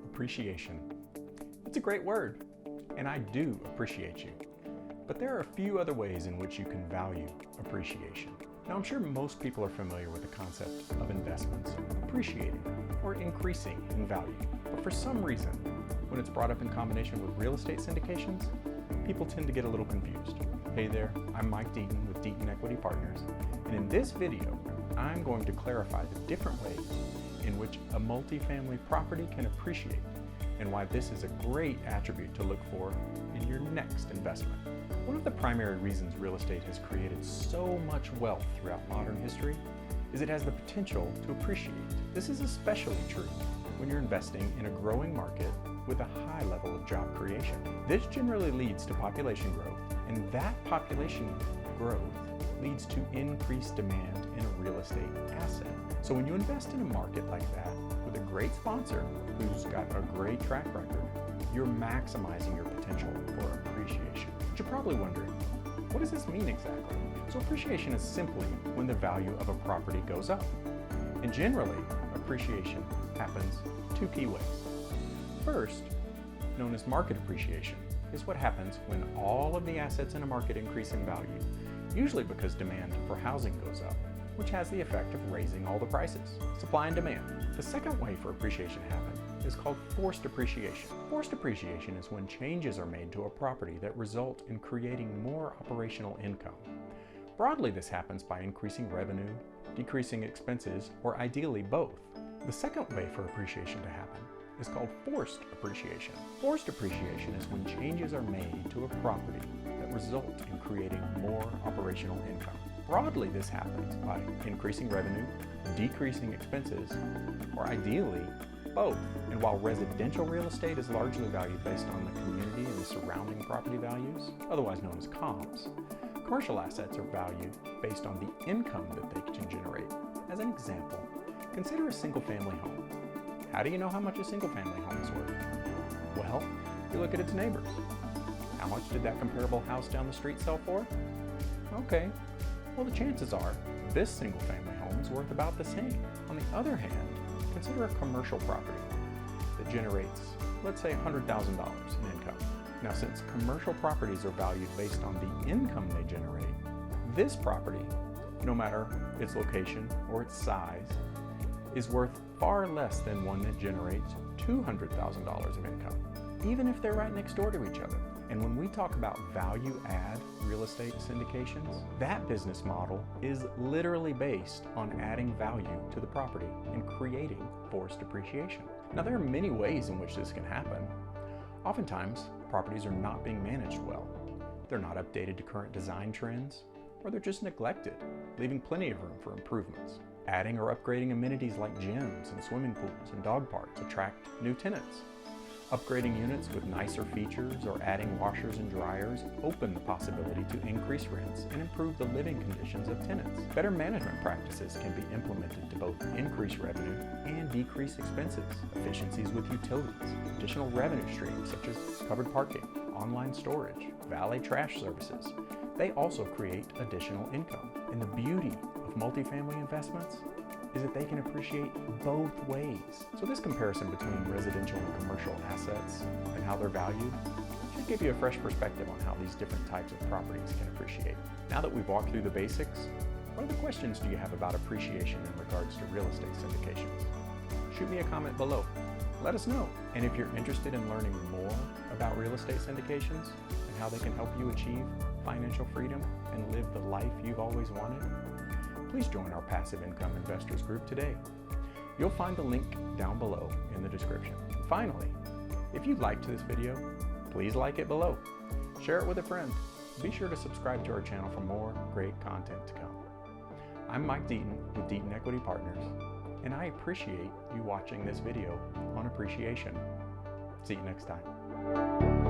Appreciation. It's a great word, and I do appreciate you. But there are a few other ways in which you can value appreciation. Now, I'm sure most people are familiar with the concept of investments appreciating or increasing in value. But for some reason, when it's brought up in combination with real estate syndications, people tend to get a little confused. Hey there, I'm Mike Deaton with Deaton Equity Partners, and in this video, I'm going to clarify the different ways in which a multifamily property can appreciate and why this is a great attribute to look for in your next investment. One of the primary reasons real estate has created so much wealth throughout modern history is it has the potential to appreciate. This is especially true when you're investing in a growing market with a high level of job creation. This generally leads to population growth, and that population growth leads to increased demand in a real estate asset. So when you invest in a market like that with a great sponsor who's got a great track record, you're maximizing your potential for appreciation. But you're probably wondering, what does this mean exactly? So appreciation is simply when the value of a property goes up. And generally, appreciation happens two key ways. First, known as market appreciation, is what happens when all of the assets in a market increase in value, usually because demand for housing goes up, which has the effect of raising all the prices. Supply and demand. The second way for appreciation to happen is called forced appreciation. Forced appreciation is when changes are made to a property that result in creating more operational income. Broadly, this happens by increasing revenue, decreasing expenses, or ideally both. The second way for appreciation to happen is called forced appreciation. Forced appreciation is when changes are made to a property that result in creating more operational income. Broadly, this happens by increasing revenue, decreasing expenses, or ideally, both. And while residential real estate is largely valued based on the community and the surrounding property values, otherwise known as comps, commercial assets are valued based on the income that they can generate. As an example, consider a single-family home. How do you know how much a single-family home is worth? Well, you look at its neighbors. How much did that comparable house down the street sell for? Okay, well, the chances are this single-family home is worth about the same. On the other hand, consider a commercial property that generates, let's say, $100,000 in income. Now, since commercial properties are valued based on the income they generate, this property, no matter its location or its size, is worth far less than one that generates $200,000 of income, even if they're right next door to each other. And when we talk about value-add real estate syndications, that business model is literally based on adding value to the property and creating forced appreciation. Now, there are many ways in which this can happen. Oftentimes, properties are not being managed well. They're not updated to current design trends, or they're just neglected, leaving plenty of room for improvements. Adding or upgrading amenities like gyms and swimming pools and dog parks attract new tenants. Upgrading units with nicer features or adding washers and dryers open the possibility to increase rents and improve the living conditions of tenants. Better management practices can be implemented to both increase revenue and decrease expenses. Efficiencies with utilities, additional revenue streams such as covered parking, online storage, valet trash services. They also create additional income. And the beauty of multifamily investments is that they can appreciate both ways. So this comparison between residential and commercial assets and how they're valued should give you a fresh perspective on how these different types of properties can appreciate. Now that we've walked through the basics, what other questions do you have about appreciation in regards to real estate syndications? Shoot me a comment below. Let us know. And if you're interested in learning more about real estate syndications and how they can help you achieve financial freedom and live the life you've always wanted, please join our Passive Income Investors group today. You'll find the link down below in the description. Finally, if you liked this video, please like it below. Share it with a friend. Be sure to subscribe to our channel for more great content to come. I'm Mike Deaton with Deaton Equity Partners, and I appreciate you watching this video on appreciation. See you next time.